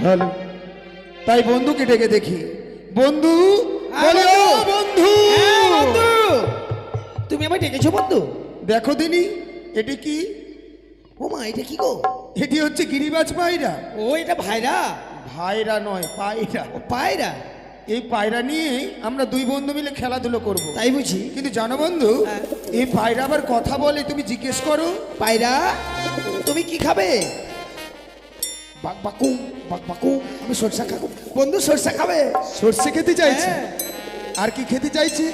Hello, তাই বন্ধুকে ডেকে দেখি। বন্ধু, বলো বন্ধু। হ্যাঁ বন্ধু, তুমি আমায় ডেকেছো বন্ধু? দেখো দিনি, এটি কি? ও মা, এটা কি গো? এটি হচ্ছে গিরিবাজ পায়রা। ও, এটা ভাইরা? ভাইরা নয়, পায়রা। ও পায়রা। এই পায়রা নিয়ে আমরা দুই বন্ধু মিলে খেলাধুলো করব। তাই বুঝি? কিন্তু জানো বন্ধু, হ্যাঁ। এই পায়রা আবার কথা বলে, তুমি জিজ্ঞেস করো। পায়রা, তুমি কি খাবে? বাক বাকু, বাক বাকু। আমি সরষা খাবো। বন্ধু সরষা খাবে? সর্ষে খেতে চাইছে। হ্যাঁ। আর কি খেতে চাইছে?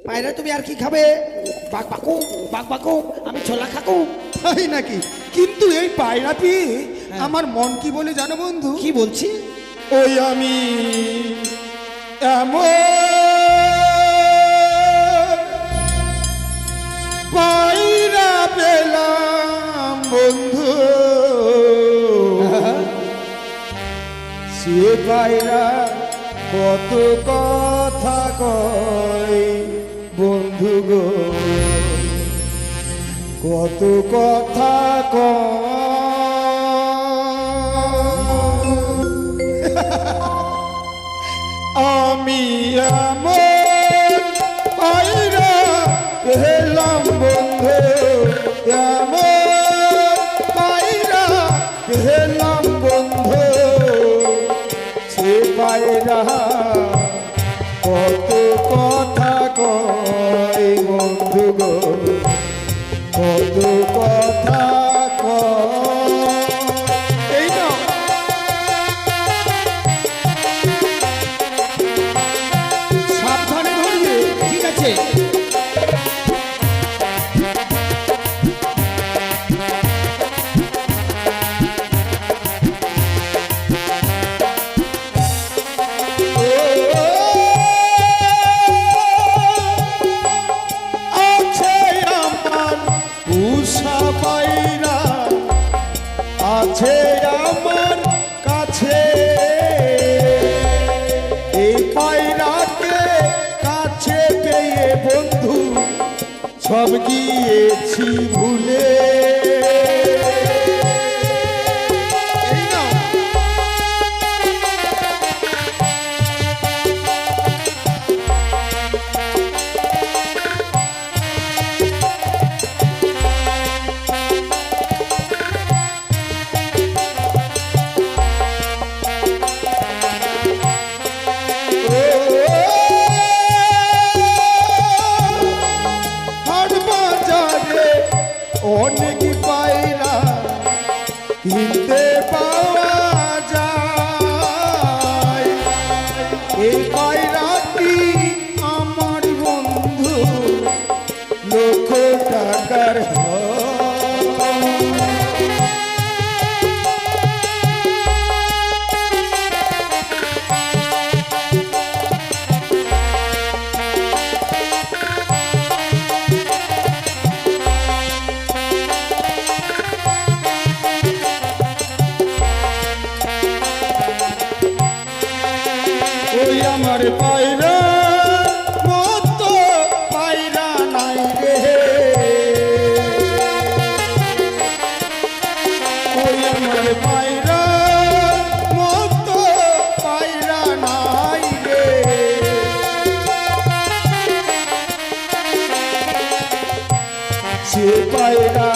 পায়রা, তুমি আর কি খাবে? বাক বাকু, বাক বাকু। আমি ছোলা খাকু। তাই নাকি? কিন্তু এই পায়রা পেয়ে হ্যাঁ। আমার মন কি বলে জানো বন্ধু? কি বলছি? ওই আমি এমন পায়রা পেলাম বন্ধু, সে পায়রা কত কথা কয় বন্ধু গো, কত কথা কয়। আমি এমন পায়রা পেলাম বন্ধু, এমন পায়রা পেলাম বন্ধু, সে পায়রা কত কথা কয় বন্ধু গো, কত কথা কয়। এই না, সাবধানে ধরবে। ঠিক আছে। আছে আমার উষা পায়রা, আছে আমার কাছে, এই পায়রাকে কাছে পেয়ে বন্ধু সব গিয়েছি ভুলে। এই না, হাট বাজারে অনেক পায়রা কিনতে পাওয়া যায়, এই পায়রাটি আমার বন্ধু লক্ষ টাকার হয়। ওই আমার পায়রা মতো পায়রা নাই রে, ওই আমার পায়রা মতো পায়রা নাই রে, সে পায়রা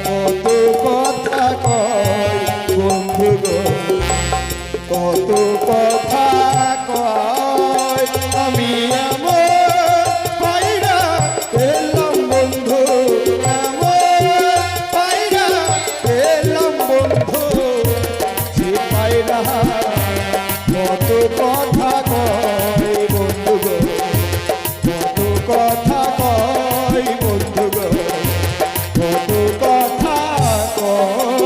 কত কথা কয় বন্ধু গো, কত কথা কয়। আমি এমন পায়রা পেলাম বন্ধু, এমন পায়রা পেলাম বন্ধু, যে পায়রা কত কথা কয় বন্ধু গো, কত কথা কয় বন্ধু গো, কত কথা কয়।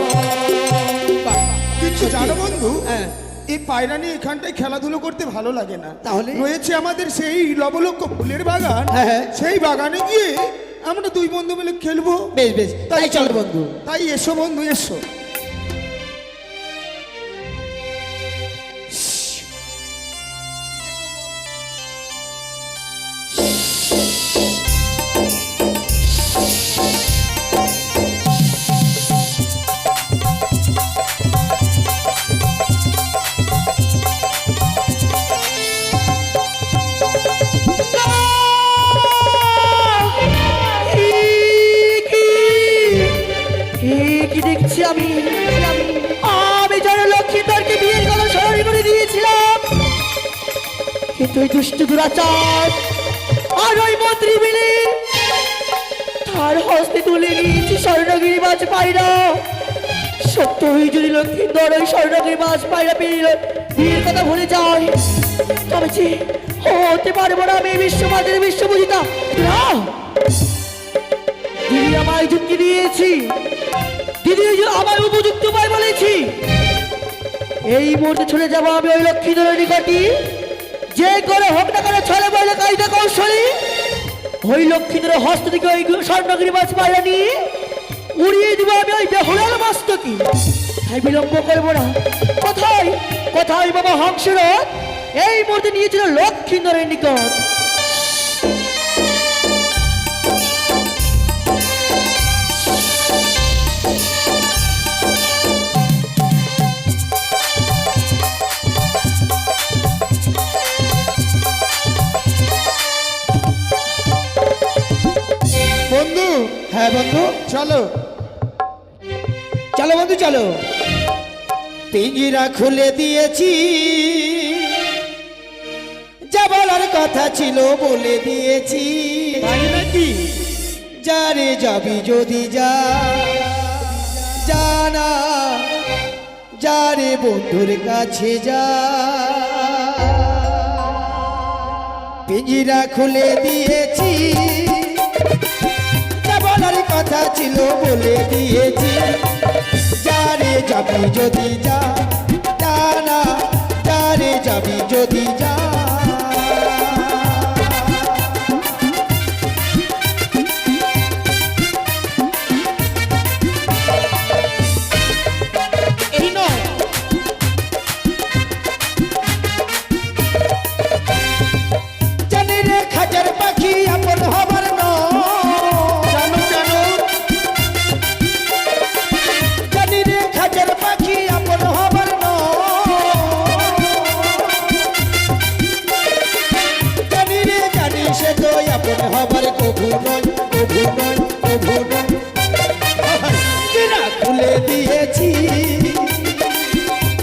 কিছু জানো বন্ধু, হ্যাঁ। এই পায়রা নিয়ে এখানটায় খেলাধুলো করতে ভালো লাগে না। তাহলে? রয়েছে আমাদের সেই লবলক্ষ ফুলের বাগান, হ্যাঁ, হ্যাঁ। সেই বাগানে গিয়ে আমরা দুই বন্ধু মিলে খেলবো। বেশ বেশ, তাই চল বন্ধু। তাই এসো বন্ধু, এসো। কিন্তু ওই দুষ্ট দুরাচার আর ওই মন্ত্রী মিলে তার হস্তে তুলে নিয়েছি স্বর্ণগিরি মাছ পায়রা। সত্যই যদি লক্ষ্মীন্দর ওই স্বর্ণগিরি মাছ পায়রা পেয়ে বিয়ের কথা ভুলে যায়, তবে যে হতে পারবো না আমি বিশ্ববাজারে বিশ্বপূজিতা না। দিদি আমায় যুক্তি দিয়েছি, দিদি আমার উপযুক্ত উপায় বলেছি। এই মুহূর্তে চলে যাবো আমি ওই লক্ষ্মীধরের নিকটে, যে করে হোক না কেন ছলে বলে কায়দা কৌশলী ওই লক্ষ্মীধরের হস্ত থেকে ওই স্বর্ণগিরি মাছ পায়রা নিয়ে উড়িয়ে দিব আমি ওই বেহুলার মস্তকে। তাই বিলম্ব করবো না। কোথায় কোথায় বাবা হংসরথ এই মুহূর্তে নিয়েছিল লক্ষ্মীধরের নিকট। বন্ধু, হ্যাঁ বন্ধু, চলো। চলো বন্ধু চলো। পিঞ্জিরা খুলে দিয়েছি, যা বলার কথা ছিল বলে দিয়েছি। তাই নাকি? যারে যাবি যদি যা, জানা যারে বন্ধুর কাছে যা। পিঞ্জিরা খুলে দিয়েছি, যা বলার কথা ছিল বলে দিয়েছি। যারে যাবি যদি যা, জানা যারে যাবি যদি যা। এই নয় জানি রে খাজার পাখি আপন হবার জানো জানো, জানি রে খাজার পাখি আপন হবার জানি রে জানি সে তো আপন হবার কভু নয়, কভু নয়, কভু নয়। জিরা খুলে দিয়েছি,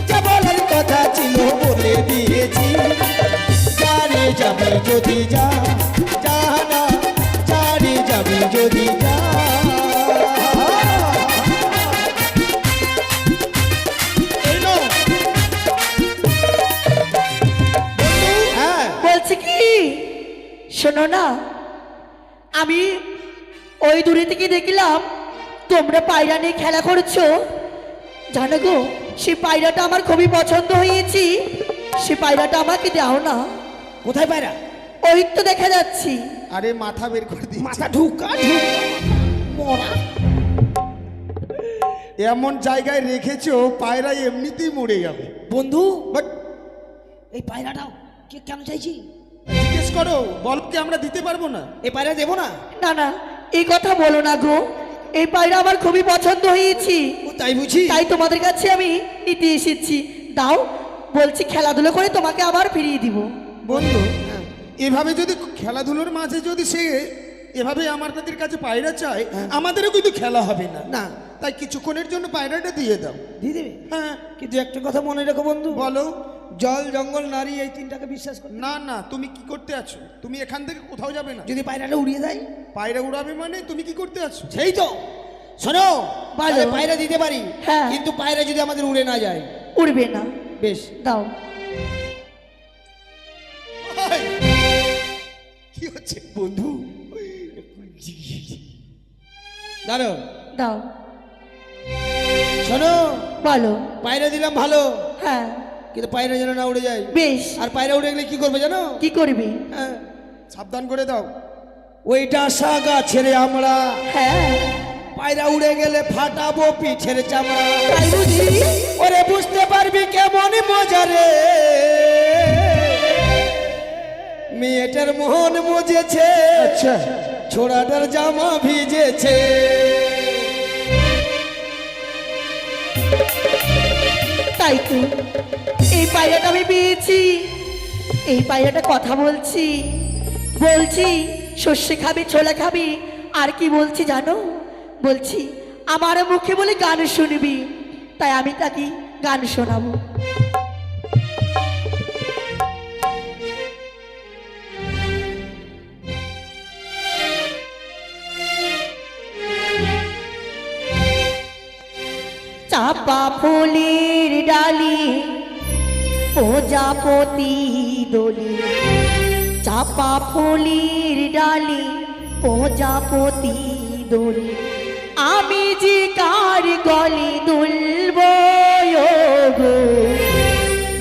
যা বলার কথা ছিল বলে দিয়েছি। যারে যাবি যদি যা, জানা যারে যাবি যদি যা। এলো। হ্যাঁ বলছি কি শোনো না, আমি ওই দূরে থেকে দেখলাম তোমরা পায়রা নিয়ে খেলা করছো। জানো গো, সেই পায়রাটা আমার খুবই পছন্দ হয়েছে, সে পায়রাটা আমাকে দাও না। কোথায় পায়রা? ওই তো দেখা যাচ্ছি। আরে মাথা বের করে দিই। মাথা ঢুকা মরা। এমন জায়গায় রেখেছো পায়রা এমনিতেই মরে যাবে। বন্ধু বাট এই পায়রাটা কে কেন চাইছি? জিজ্ঞেস করো, বলকে আমরা দিতে পারবো না। এই পায়রা দেবো না। না না, এই কথা বলো না গো, এই পায়রা আমার খুবই পছন্দ হয়েছে, ও তাই বুঝি? তাই তোমাদের কাছে আমি নিতে এসেছি। দাও, বলছি খেলাধুলো করে তোমাকে আবার ফিরিয়ে দিব। বন্ধু, এভাবে যদি খেলাধুলোর মাঝে যদি সে এভাবে আমাদের কাছে পায়রা চায়, আমাদেরও কিন্তু খেলা হবে না। না। তাই কিছুক্ষণের জন্য পায়রাটা দিয়ে দাও। দিয়ে দেবে? হ্যাঁ, কিন্তু একটা কথা মনে রেখো বন্ধু, বলো। জল জঙ্গল নারী এই তিনটাকে বিশ্বাস কর। না না, তুমি কি করতে আছো? তুমি এখান থেকে কোথাও যাবে না। যদি পায়রাটা উড়িয়ে দেয়? পায়রা উড়াবে মানে তুমি কি করতে আছো? সেই তো শোনো, বলো। তাহলে পায়রা দিতে পারি, হ্যাঁ। কিন্তু পায়রা যদি আমাদের উড়ে না যায়? উড়বে না। বেশ দাও। কি হচ্ছে বন্ধু? দাঁড়ো, দাও। শোনো, বলো। পায়রা দিলাম ভালো, হ্যাঁ কিন্তু পায়রা যেন না উড়ে যায়। বেশ। আর পায়রা উড়ে গেলে কি করবে জানো? কি করবে? হ্যাঁ, সাবধান করে দাও। ওইটা সাগা ছেড়ে আমরা, হ্যাঁ পায়রা উড়ে গেলে ফাটাবো পিঠের চামড়া। তাই বুঝি? ওরে বুঝতে পারবি কেমন মজা রে, মেয়েটার মোহন মজেছে, আচ্ছা, ছোড়াটার জামা ভিজেছে। তাই তো, এই পায়রাটা আমি পেয়েছি, এই পায়রাটা কথা বলছি, বলছি সর্ষে খাবে, ছোলা খাবে, আর কি বলছি জানো? বলছি আমার মুখে বলে গান শুনবি, তাই আমি তাকে গান শোনাবো। চাপা ফুলের ডালি প্রজাপতি দোলে, চাপা ফুলের ডালি প্রজাপতি দোলে, আমি যে কার গলে দুলব গো,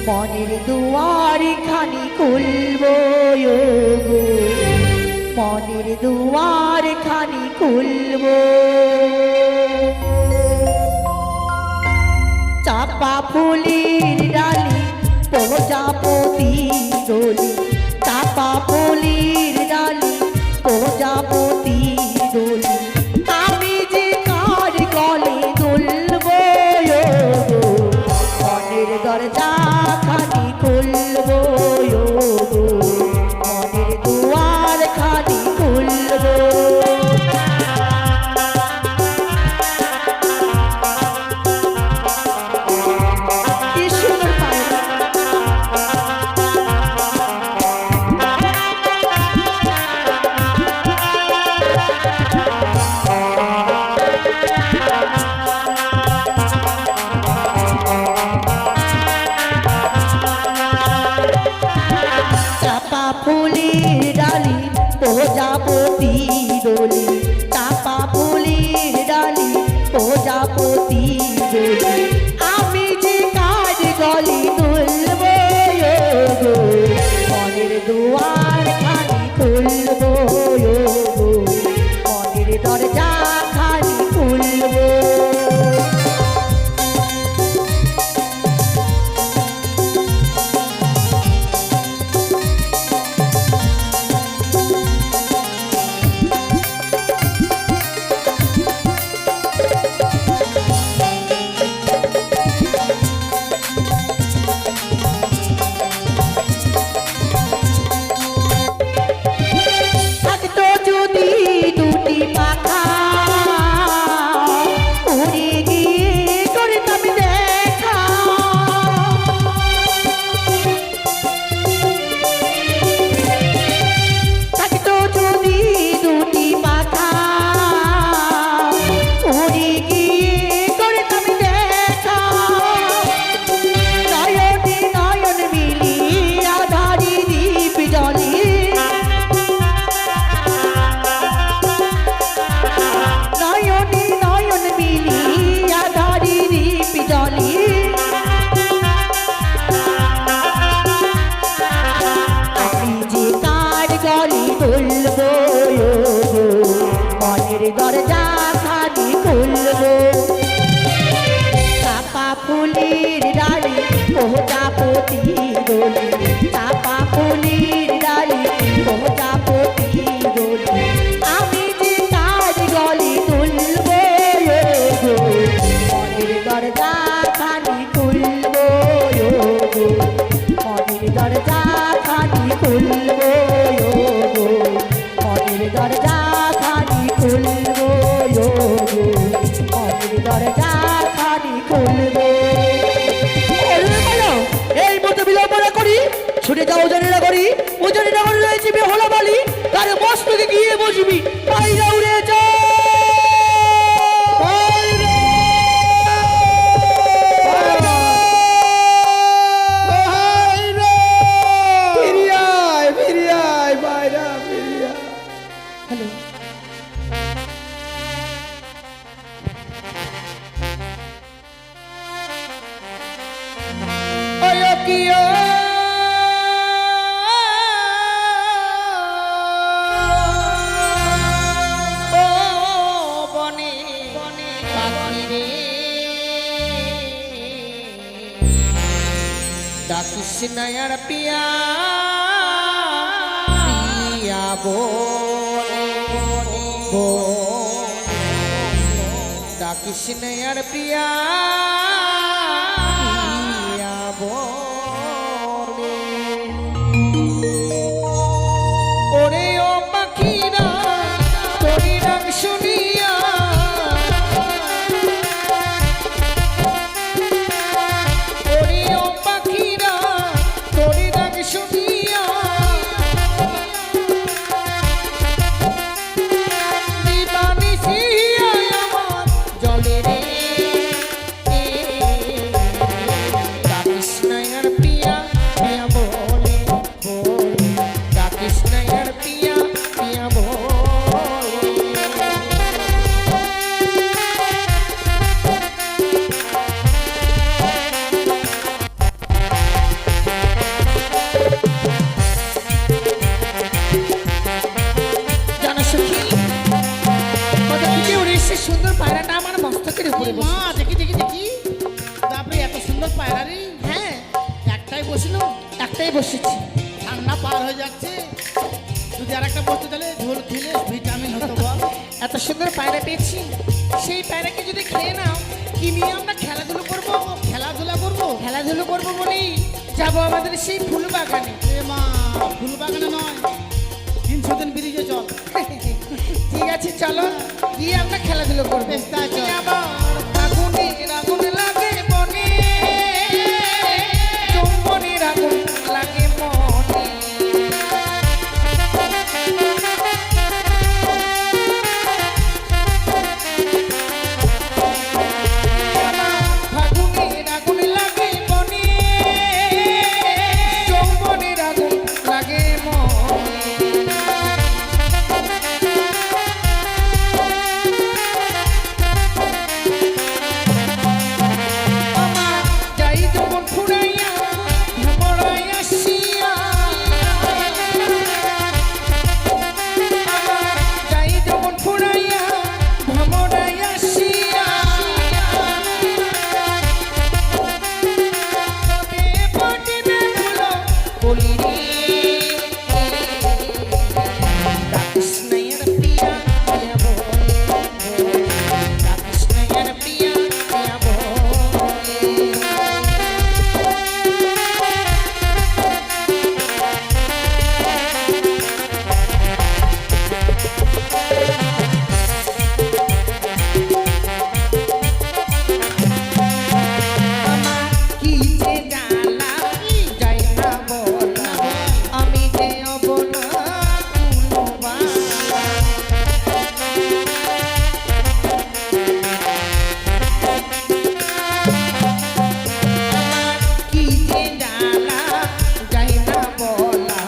মনের দুয়ার খানি খুলব গো, মনের দুয়ার খানি খুলব। চাপা ফুলের ডালি প্রজাপতি দোলে, চাপা ফুলের ডালি প্রজাপতি দোলে, আমি যে কার গলে দুলব গো, মনের দরজা খানি খুলব গো, মনের দুয়ার খানি খুলব। কি সুন্দর পায়রা। চাপা ফুলের ডালি প্রজাপতি দোলে, চাপা ফুলের ডালি প্রজাপতি দোলে, আমি যে কাজ গলি তুলব গো, মনের দুয়ার খানি খুলব গো, মনের দরজা খানি খুলব। থাকতো যদি দুটি পাখা, উড়ে গিয়ে করতাম দেখা, থাকতো যদি দুটি পাখা, উড়ে গিয়ে করতাম দেখা, নয়নে নয়ন মিলিয়া ধারি দীপ জ্বলে, নয়নে নয়ন মিলিয়া ধারি দীপ জ্বলে, আমি যে কার গলি তুলব গো, মনের দরজা খানি খুলব। চাপা ফুলের ডালি প্রজাপতি দোলে, চাপা ফুলের ডালি প্রজাপতি দোলে, আমি যে কার গলি তুলব গো, মনের দরজা খানি খুলব গো, মনের দরজা খানি খুলব গো, মনের দরজা খানি খুলব গো, মনের দরজা খানি খুলব। এই মতো বিলম্ব না করি, ছুটে যাও জানিনা করি, ও জানিনা করে রয়েছে বেহলা বালি, তার মস্তকে গিয়ে বসবি, পায়রা উড়ে যা। হ্যালো, ডাকিস নয়ার পিয়া পিয়া বলে ডাকিস নয়ার পিয়া পিয়া বলে ওরে ও পাখিরা তোরি ডাক শুনিয়া ওরে ও পাখিরা তোরি ডাক শুনিয়া দিবানিশি আমার জলে রে মা দেখি দেখি দেখি তারপরে এত সুন্দর পায়রা রে। হ্যাঁ একটাই বসলো, একটাই বসেছি। ঠান্ডা পার হয়ে যাচ্ছে, যদি আর একটা বসতে তাহলে ঝোল খেলে ভিটামিন হতো বল। এত সুন্দর পায়রা পেয়েছি, সেই পায়রাকে যদি খেয়ে নাও, কি নিয়ে আমরা খেলাধুলো করবো? খেলাধুলা করবো। খেলাধুলো করবো বলেই যাবো আমাদের সেই ফুল বাগানে। এ মা ফুল বাগানে নয়, 300 দিন ব্রিজে চল। ঠিক আছে চলো গিয়ে আমরা খেলাধুলো করবো। বেশ, তাই চল। আবার আগুনের আগুন লাগে মনে, যৌবনের আগুন লাগে মনে। ফাগুনের আগুন লাগে মনে, যৌবনের আগুন লাগে মনে। আমার যাই যখন ফুরাইয়া ভ্রমরাইয়া শিয়া, আমার যাই যখন ফুরাইয়া ভ্রমরাইয়া শিয়া, তবে পটিবে ফুলো কলি রে। কৃষ্ণের প্রিয়া প্রিয়া বলে, কৃষ্ণের প্রিয়া প্রিয়া বলে। আমার কি যে জ্বালা যাই না বলা, আমি যে অবলা কুলবালা। আমার কি যে জ্বালা যাই না বলা,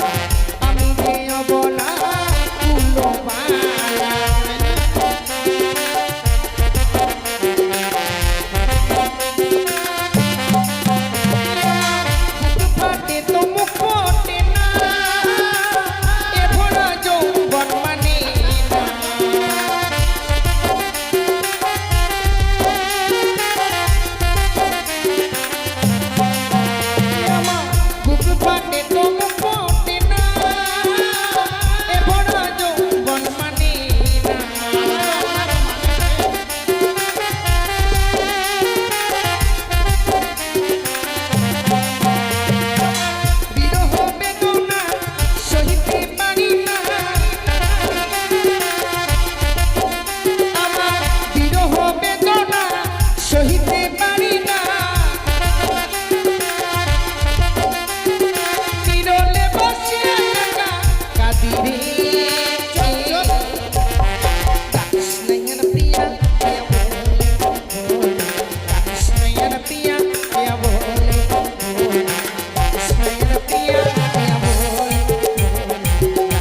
আমি যে অবলা কুলবালা। ফাটে তো মুখ ফোটে না, এ ভরা যৌবন মানে না। আমার বুক ফাটে তো মুখ ফোটে না, এ ভরা যৌবন মানে না। বিরহ বেদনা সহিতে পারি না, আমার বিরহ বেদনা সহিতে পারি না। বিরলে বসে একা কাঁদি রে। কৃষ্ণের প্রিয়া প্রিয়া বলে, কৃষ্ণের প্রিয়া প্রিয়া বলে, কৃষ্ণের প্রিয়া প্রিয়া বলে,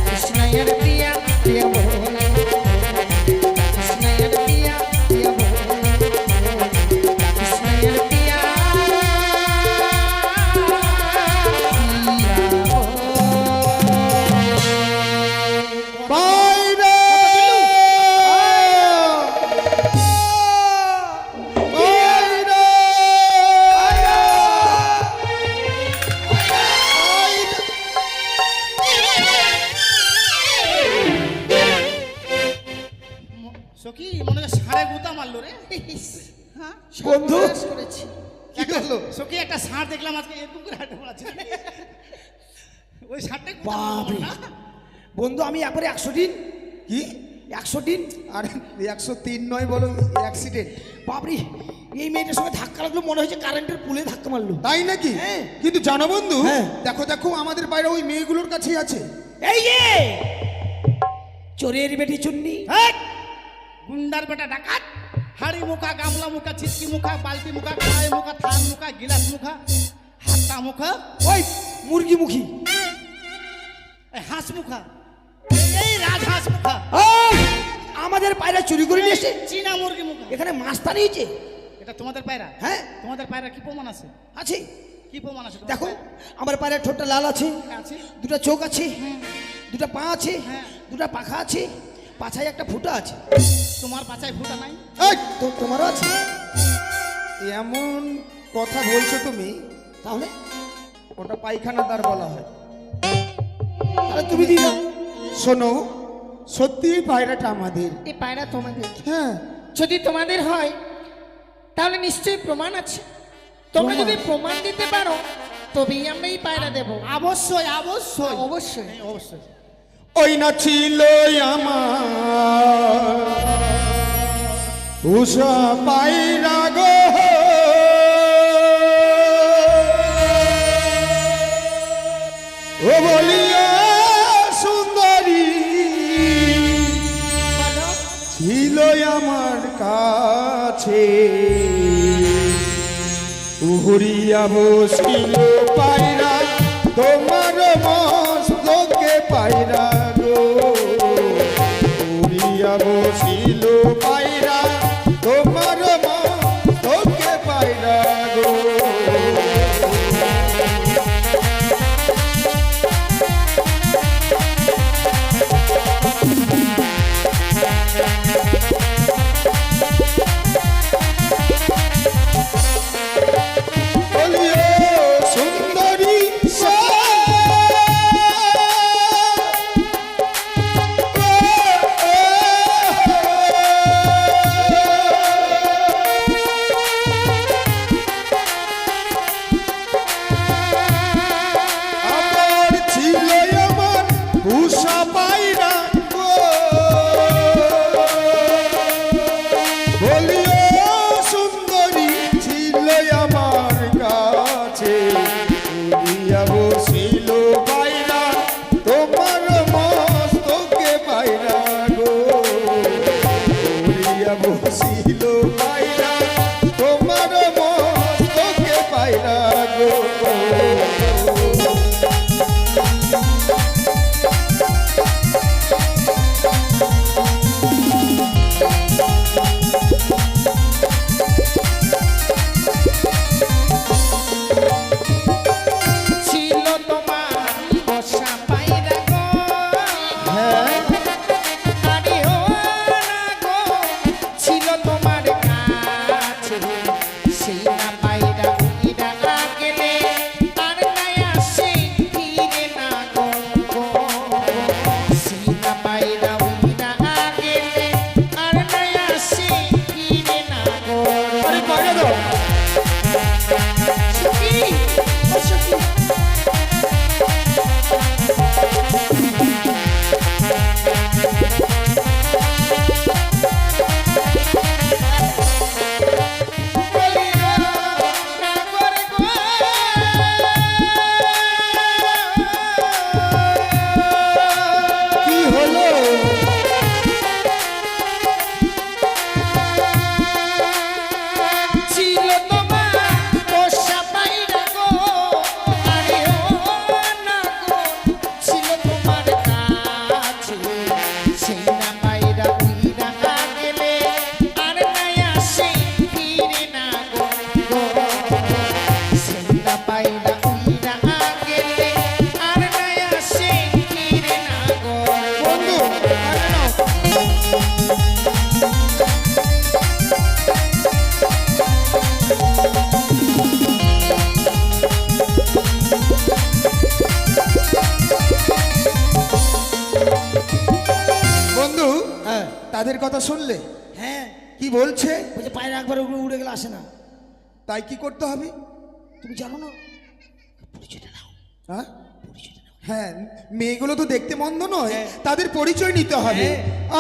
কৃষ্ণের প্রিয়া প্রিয়া বলে, কৃষ্ণের প্রিয়া প্রিয়া বলে, কৃষ্ণের প্রিয়া পায়রা পায়রা সখী মনে হয় ষাঁড়ে গুতা মারলো রে। হ্যাঁ বন্ধু করেছি। কি করলো? সখী একটা ষাঁড় দেখলাম আজকে এরকম করে হাঁটে পড়াচ্ছে। ওই ষাঁড়টাই গুতা বাপরে। মারলো না? বন্ধু আমি একবারে 100 দিন কি 100 দিন আরে 103 নয় বলো, অ্যাক্সিডেন্ট। বাপরে, এই মেয়েটার সঙ্গে ধাক্কা লাগলো, মনে হচ্ছে কারেন্টের পুলে ধাক্কা মারলো। তাই নাকি? হ্যাঁ। কিন্তু জানো বন্ধু, হ্যাঁ। দেখো দেখো আমাদের বাইরে ওই মেয়েগুলোর কাছেই আছে। এই যে চোরের বেটি চুন্নি, হেৎ! গুন্ডার বেটা ডাকাত, হাড়ি মুখা, গামলা মুখা, ছিটকি মুখা, বালতি মুখা, কড়াই মুখা, থান মুখা, গিলাস মুখা, হাতা মুখা, ওই মুরগি মুখী, এই হাঁস মুখা, এই রাজহাঁস মুখা, ওই আমাদের পায়রা চুরি করে নিয়ে এসে চীনা মুরগি মুখা। এখানে মাস্তা নিয়েছে। এটা তোমাদের পায়রা? হ্যাঁ তোমাদের পায়রা কি প্রমাণ আছে? আছে, কি প্রমাণ আছে তোমাদের দেখো পায়রা? আমার পায়রার ঠোঁটটা লাল আছে, আছে। দুটো চোখ আছে, দুটো পা আছে, হ্যাঁ। দুটো পাখা আছে, পাছায় একটা ফুটা আছে। তোমার পাছায় ফুটা নাই? এই, তো তোমারও আছে? এমন কথা বলছো তুমি, তাহলে ওটা পায়খানা দ্বার বলা হয়। তাহলে তুমি দিও। শোনো, সত্যি এই পায়রাটা আমাদের। এই পায়রা তোমাদের? হ্যাঁ, যদি তোমাদের হয় তাহলে নিশ্চয়ই প্রমাণ আছে। তোমরা যদি প্রমাণ দিতে পারো তবেই আমরা এই পায়রা দেব। অবশ্যই অবশ্যই অবশ্যই। অবশ্যই। ওই না ছিল আমার উষা পায়রা গো, ও বলিয়া সুন্দরী ছিল আমার কাছে, উহরিয়া বসিল পায়রা তোমার মস্তকে পায়রা গো, উহরিয়া বসিল পায়রা তোমার মস্তকে পায়রা গো। বলিও সুন্দরী আমার ছিল আমার উষা পায়রা গো, বলিও সুন্দরী ছিল আমার কাছে, উড়িয়া বসিল পায়রা তোমার মস্তকে পায়রা গো, উড়িয়া বসিল পায়রা তোমার মস্তকে পায়রা গো। ছিল তোমার বসা পায়রা গো, হ্যাঁ, আরে ও না গো, ছিল তোমার কাছে, সেই না পায়রা উইরা গেলে আর নাই আসে ফিরে না গো, সেই না পায়রা উইরা গেলে আর নাই আসে ফিরে না গো। আরে পায়রা দাও। সখী, ও সখী, বলিও না করে গো, কি হলো? ছিল তোমার পোষা পায়রা গো, আরে ও না গো, ছিল তোমার কাছে, সেই না পায়রা উইরা গেলে আর নাই আসে ফিরে না গো, সেই না পায়রা উইরা গেলে আর নাই আসে ফিরে না গো। বন্ধু, পায়রা নাও। বন্ধু, হ্যাঁ তাদের কথা শুনলে হ্যাঁ, কি বলছে? বলছে পায়রা একবার উড়ে উড়ে গেলে আসে না। তাই কি করতে হবে? তুমি জানো না? পরিচয়টা দাও। হ্যাঁ, হ্যাঁ, মেয়েগুলো তো দেখতে মন্দ নয়, তাদের পরিচয় নিতে হবে।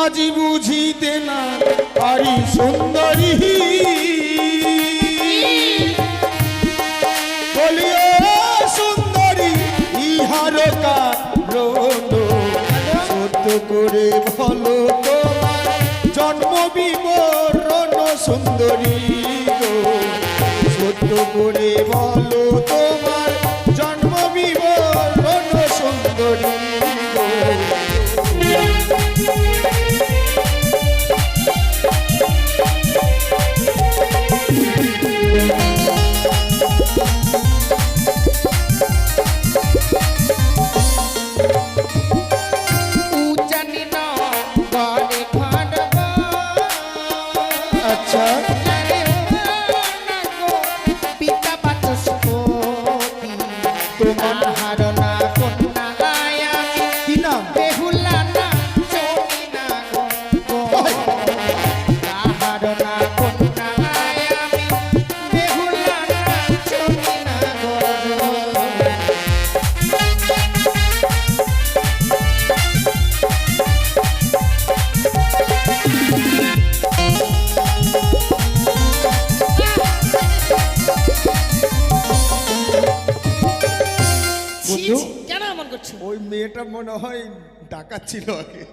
আজি বুঝিতে না পারি সুন্দরী, বলিও সুন্দরী ইহার কারণ সত্য করে বলো তোমার জন্ম বিবরণ সুন্দরী গো, সত্য করে বলো তোমার জন্ম বিবরণ সুন্দরী গো। উজানি না গড়ে ঘর গো, আচ্ছা, আরে ও অমন করছো? ওই মেয়েটা মনে হয় ডাকাত ছিল আগে,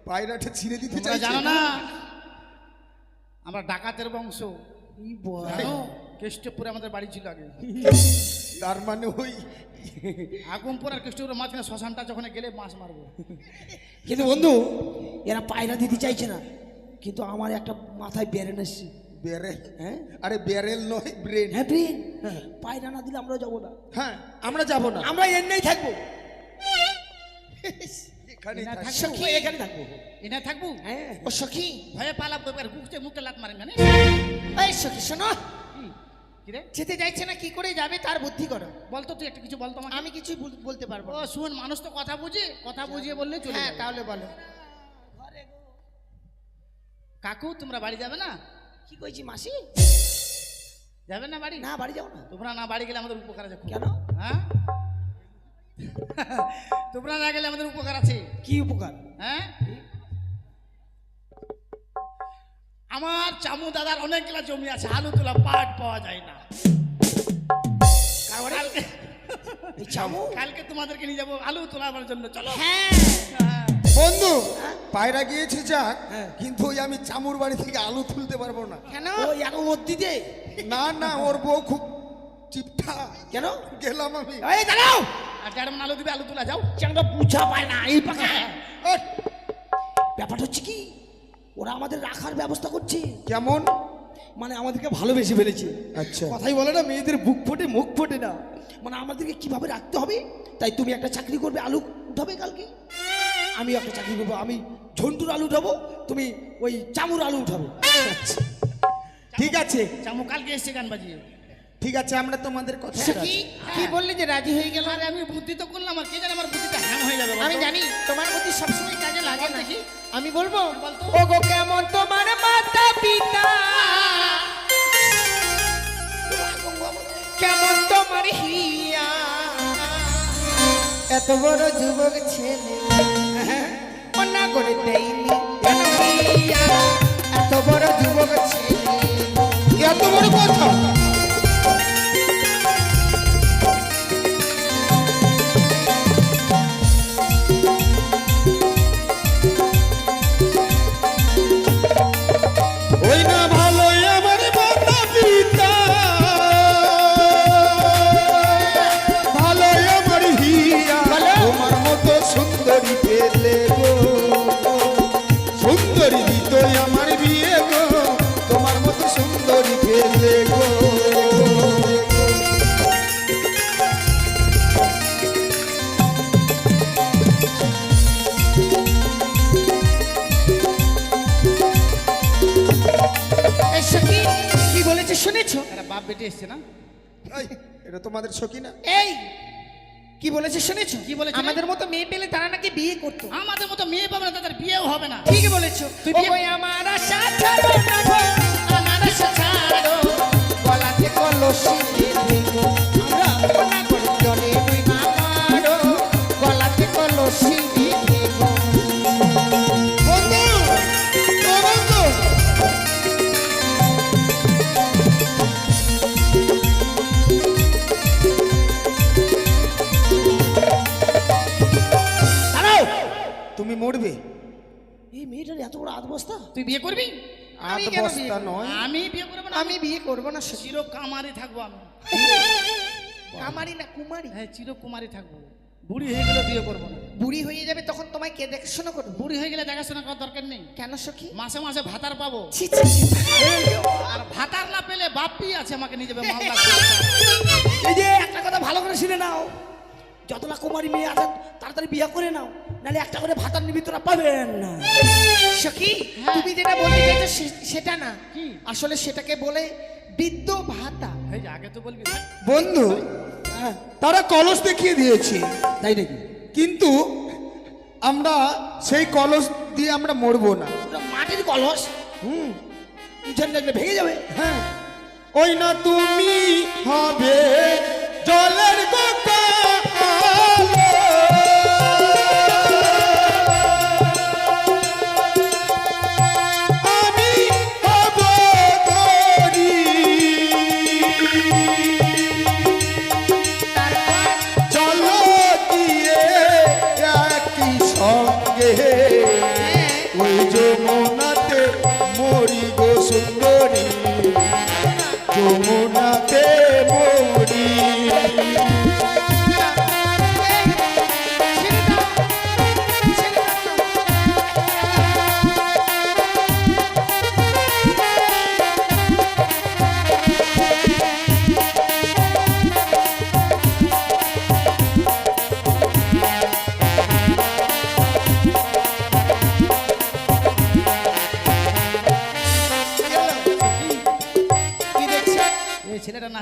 পায়রাটা ছিঁড়ে দিতে তোমরা চাইছে। জানো না আমরা ডাকাতের বংশ। জানো কেষ্টপুরে আমাদের বাড়ি ছিল আগে। তার মানে ওই আগমপুর আর কেষ্টপুরের মাঝখানে শ্মশানটা, যখন গেলে মাছ মারবো। কিন্তু বন্ধু এরা পায়রা দিতে চাইছে না, কিন্তু আমার একটা মাথায় বেরেন এসছে। বেরেল? হ্যাঁ আরে বেরেল নয়, ব্রেন। হ্যাঁ ব্রেন, পায়রা না দিলে আমরা যাবো না। হ্যাঁ, আমরা যাব না, আমরা এমনিই থাকবো, এখানেই না, থাকবো। থাকবো। সখী এখানে থাকবো। এটা থাকবো, হ্যাঁ ও সখী, ভয়ে পালাবো, এবার বুকতে মুখে লাত মারেন মানে। এই সখী শোনো, কি রে যেতে চাইছে না, কি করে যাবে তার বুদ্ধি করো। বলতো, তুই একটা কিছু বলতো আমাকে। আমি কিছুই বলতে পারবো ও না। শুন, মানুষ তো কথা বুঝে, কথা বুঝিয়ে বললে চলে হ্যাঁ যাবে। তাহলে বলো। কাকু তোমরা বাড়ি যাবে না? কি কইছি মাসি? যাবে না বাড়ি? না বাড়ি যাও না। তোমরা না বাড়ি গেলে আমাদের উপকার আছে খুব। কেন? হ্যাঁ তোমরা না গেলে আমাদের উপকার আছে। কি উপকার? হ্যাঁ, আমার চামু দাদার অনেকগুলা জমি আছে, আলু তোলা পাট পাওয়া যায় না। কালকে এই চামু? কালকে তোমাদেরকে নিয়ে যাবো আলু তোলার জন্য, চলো। হ্যাঁ হ্যাঁ। বন্ধু, পায়রা গিয়েছে যাক, হ্যাঁ। কিন্তু ওই আমি চামুর বাড়ি থেকে আলু তুলতে পারবো না। কেন? ওই এখন ওর দিতে না না, ওর বউ খুব চিপটা। কেন? গেলাম আমি। এই দাঁড়াও, আর যার আলু দিবে, আলু তোলা যাও। চাংটা বুঝা পায় না এই পাকা। ওঠ। ব্যাপারটা হচ্ছে কি, ওরা আমাদের রাখার ব্যবস্থা করছে, কেমন? মানে আমাদেরকে ভালোবেসে ফেলেছে। আচ্ছা। কথাই বলে না, মেয়েদের বুক ফোটে মুখ ফোটে না, মানে আমাদেরকে কিভাবে রাখতে হবে। তাই তুমি একটা চাকরি করবে, আলু উঠাবে কালকে, আমি একটা চাকরি করবো, আমি ঝন্টুর আলু উঠাবো, তুমি ওই চামুর আলু উঠাবো। ঠিক আছে, চামু কালকে এসছে গান বাজিয়ে। ঠিক আছে, আমরা তোমাদের কথা সখী কি বললে যে রাজি হয়ে গেল? আরে আমি বুদ্ধি তো করলাম, আর কে জানে আমার বুদ্ধিটা হ্যাং হয়ে যাবে। আমি জানি তোমার বুদ্ধি সবসময় কাজে লাগে বল নাকি। দেখি। আমি বলবো, বলতো। ও গো কেমন তোমার মাতা পিতা, কেমন তোমার হিয়া, এত বড় যুবক ছেলে অন্যা করে দেয়নি কেন হিয়া, এত বড় যুবক ছেলে। এত বড় কথা? ওই না ভালো আমার মাতা পিতা, ভালো আমার হিয়া, তোমার মতো সুন্দরী পেলে গো, সুন্দরী দিত আমার বিয়ে গো, তোমার মতো সুন্দরী পেলে গো। এই সখী কি বলেছে শুনেছো? একটা বাপ বেটে এসছে না? এই, এটা তোমাদের সখী না? এই কি বলেছে শুনেছো? কি বলেছে? আমাদের মতো মেয়ে পেলে তারা নাকি বিয়ে করতো। আমাদের মতো মেয়ে পাবে না, তাদের বিয়েও হবে না। ঠিক বলেছো। তুই ও বিয়ে- গো আমার আশা ছাড়ো না গো, আমার আশা ছাড়ো, গলাতে কলসি বেঁধে গো, আমরা কোনা করে জলে দুই মামারো, গলাতে কলসি বেঁধে গো। বন্ধু, ও বন্ধু, দাঁড়াও, তুমি মরবে। এই মেয়েটার এত বড় আধবস্তা। তুই বিয়ে করবি? আমি আধ কেন বস্তা বিয়ে করব? নয়, আমি বিয়ে করবো না। আমি বিয়ে করবো না সখী। চির কামারি থাকবো আমি। কামারি না কুমারী। হ্যাঁ, চির কুমারী থাকবো। বুড়ি হয়ে গেলে বিয়ে করবো না। বুড়ি হয়ে যাবে তখন তোমায় কে দেখাশোনা করবে? বুড়ি হয়ে গেলে দেখাশোনা করার দরকার নেই। কেন সখী? মাসে মাসে ভাতার পাবো, ছি ছি ছি। আর ভাতার না পেলে বাপ্পি আছে আমাকে নিয়ে যাবে মালদা। এই যে একটা কথা ভালো করে শুনে নাও, যতটা কুমারী মেয়ে আছেন তাড়াতাড়ি বিয়ে করে নাও, নাহলে একটা করে ভাতার নিবি তোরা পাবেন না। সখী তুমি যেটা বলতে চাইছো সেটা না, কি? আসলে সেটাকে বলে বৃদ্ধ ভাতা। এই যে আগে তো বলবি। বন্ধু, হ্যাঁ, তারা কলস দেখিয়ে দিয়েছে, তাই নাকি? কিন্তু আমরা সেই কলস দিয়ে আমরা মরবো না। ওটা মাটির কলস, উঠান লাগলে ভেঙে যাবে। হ্যাঁ, ওই না তুমি হবে জলের গোটা, আমি হব তরি, চলো দিয়ে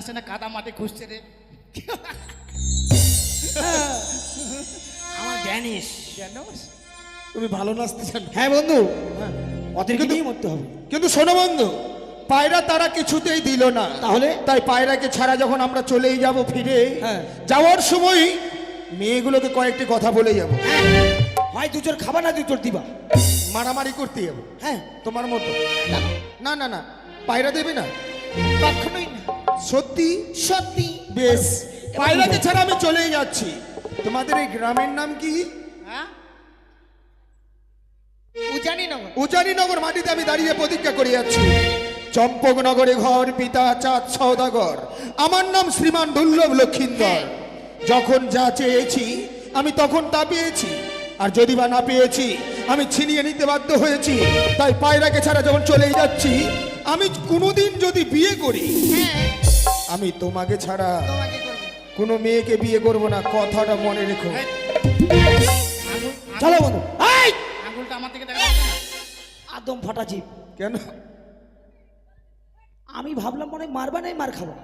আসে না কাদা মাটি খুঁজছে রে আমার জ্ঞানীশ। কেন তুমি ভালো নাচতে জানো। হ্যাঁ বন্ধু, ওদেরকে কিন্তু- নিয়ে মরতে হবে। কিন্তু শোনো বন্ধু, পায়রা তারা কিছুতেই দিল না। তাহলে? তাই পায়রাকে ছাড়া যখন আমরা চলেই যাব ফিরে, হ্যাঁ। যাওয়ার সময় মেয়েগুলোকে কয়েকটি কথা বলে যাব। হয় দুচোর খাবার না দুচোর দিবা। মারামারি করতে যাবো হ্যাঁ, তোমার মতো। না না না, পায়রা দেবে না কখনোই না, সত্যি। সত্যি। বেশ, পায়রাকে ছাড়া আমি চলেই যাচ্ছি। তোমাদের এই গ্রামের নাম কি? হ্যাঁ উজানি নগর। উজানিনগর মাটিতে আমি দাঁড়িয়ে প্রতিজ্ঞা করে যাচ্ছি। চম্পকনগরে ঘর, পিতা চাঁদ সওদাগর। আমার নাম শ্রীমান দুর্লভ লক্ষিন্দর। যখন যা চেয়েছি আমি তখন তা পেয়েছি, আর যদি বা না পেয়েছি আমি ছিনিয়ে নিতে বাধ্য হয়েছি। তাই পায়রাকে ছাড়া যখন চলেই যাচ্ছি, আমি কোনোদিন যদি বিয়ে করি, হ্যাঁ, আমি তোমাকে ছাড়া তোমাকে করবো। কোনো মেয়েকে বিয়ে করব না, কথাটা মনে রেখো। চলো বন্ধু। এই আঙুলটা আমার থেকে দেখা যাচ্ছে না আদম ফাটা জীব। কেন? আমি ভাবলাম মনে হয় মারবা নাই, মার খাবা।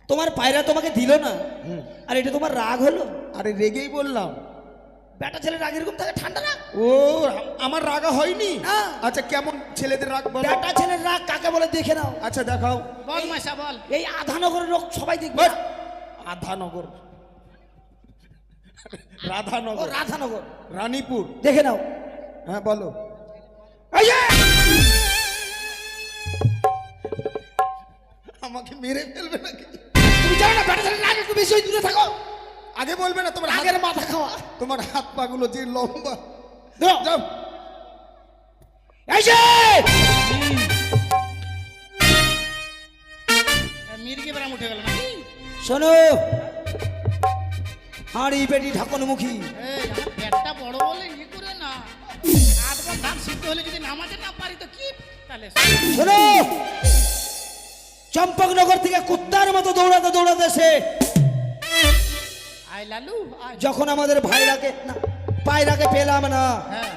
তোমার পায়রা তোমাকে দিল না, আর এটা তোমার রাগ হলো? আরে রেগেই বললাম। বেটা ছেলে রাগ এরকম থাকে, ঠান্ডা না। ও, আমার রাগা হয়নি। না। আচ্ছা, কেমন ছেলেদের রাগ বলো? বেটা ছেলের রাগ কাকে বলে দেখে নাও। আচ্ছা দেখাও। বল মাসা বল এই আধানগরের লোক সবাই দেখবে। বাস। আধানগর, ও রাধানগর, রাধানগর রানীপুর। দেখে নাও। হ্যাঁ বলো। এই যে! আমাকে মেরে ফেলবে নাকি? তুমি জানো না বেটা ছেলের রাগ একটু বেশি হয়, দূরে থাকো। আগে বলবে না তোমার রাগের হাতের মাথা খাওয়া। তোমার হাত পাগুলো যে লম্বা। দাও। যাও। এই যে! মির্গি বেড়াম উঠে গেল নাকি শোনো, হাঁড়ি পেটি ঢাকনমুখী। এই আমার পেটটা বড় বলে ইয়ে করে না আধবার ধান সিদ্ধ হলে যদি নামাতে না পারি তো কি তাহলে শোনো, চম্পকনগর থেকে কুত্তার মতো দৌড়াতে দৌড়াতে এসে আই লালু আই যখন আমাদের ভাইরাকে না পায়রাকে পেলাম না, হ্যাঁ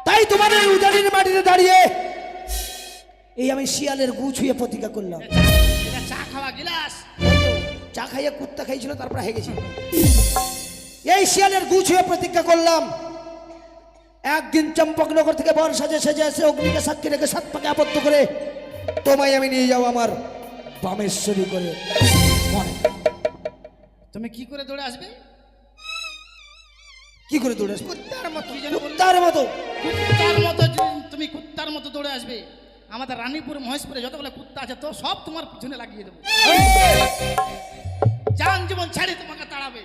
তাই তোমাদের এই উজানির মাটিতে দাঁড়িয়ে এই আমি শিয়ালের গু ছুঁয়ে প্রতিজ্ঞা করলাম। এটা চা খাওয়া গিলাস চা খাইয়ে কুত্তা খাইছিল, তারপর হেগেছি। এই শিয়ালের গু ছুঁয়ে প্রতিজ্ঞা করলাম, একদিন চম্পকনগর থেকে বর সাজে সেজে এসে অগ্নিকে সাক্ষী রেখে সাত পাকে আবদ্ধ করে তোমায় আমি নিয়ে যাও আমার বামেশ্বরী করে। মনে তুমি কি করে দৌড়ে আসবে কি করে দৌড়ে আসবো? কুত্তার মতো কি যেন বললে? তার মতো কুত্তার মতো তুমি কুত্তার মতো দৌড়ে আসবে। আমাদের রানীপুর মহেশপুরে যতগুলো কুত্তা আছে তো সব তোমার পিছনে লাগিয়ে দেবো, জান জীবন ছাড়ে তোমাকে তাড়াবে।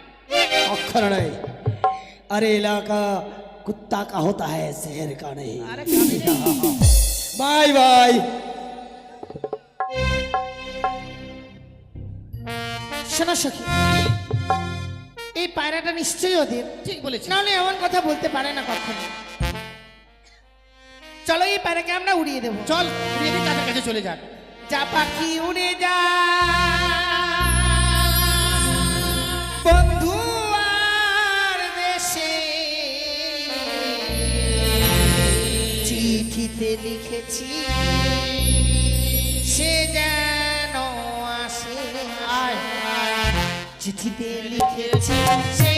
अक्षर नहीं, अरे इलाका कुत्ता का होता है, शहर का नहीं। আরে কানে बाय बाय। শোনো সখী, এই পায়রাটা নিশ্চয়ই ওদের, ঠিক বলেছি। নাহলে এমন কথা বলতে পারে না কখনো। চলো এই পায়রাকে আমরা উড়িয়ে দেবো। চল উড়িয়ে দিয়ে তাদের কাছে চলে যাক। যা পাখি উড়ে যা বন্ধু আর দেশে, চিঠিতে লিখেছি সে যেন আসে। চিঠিতে লিখেছি সে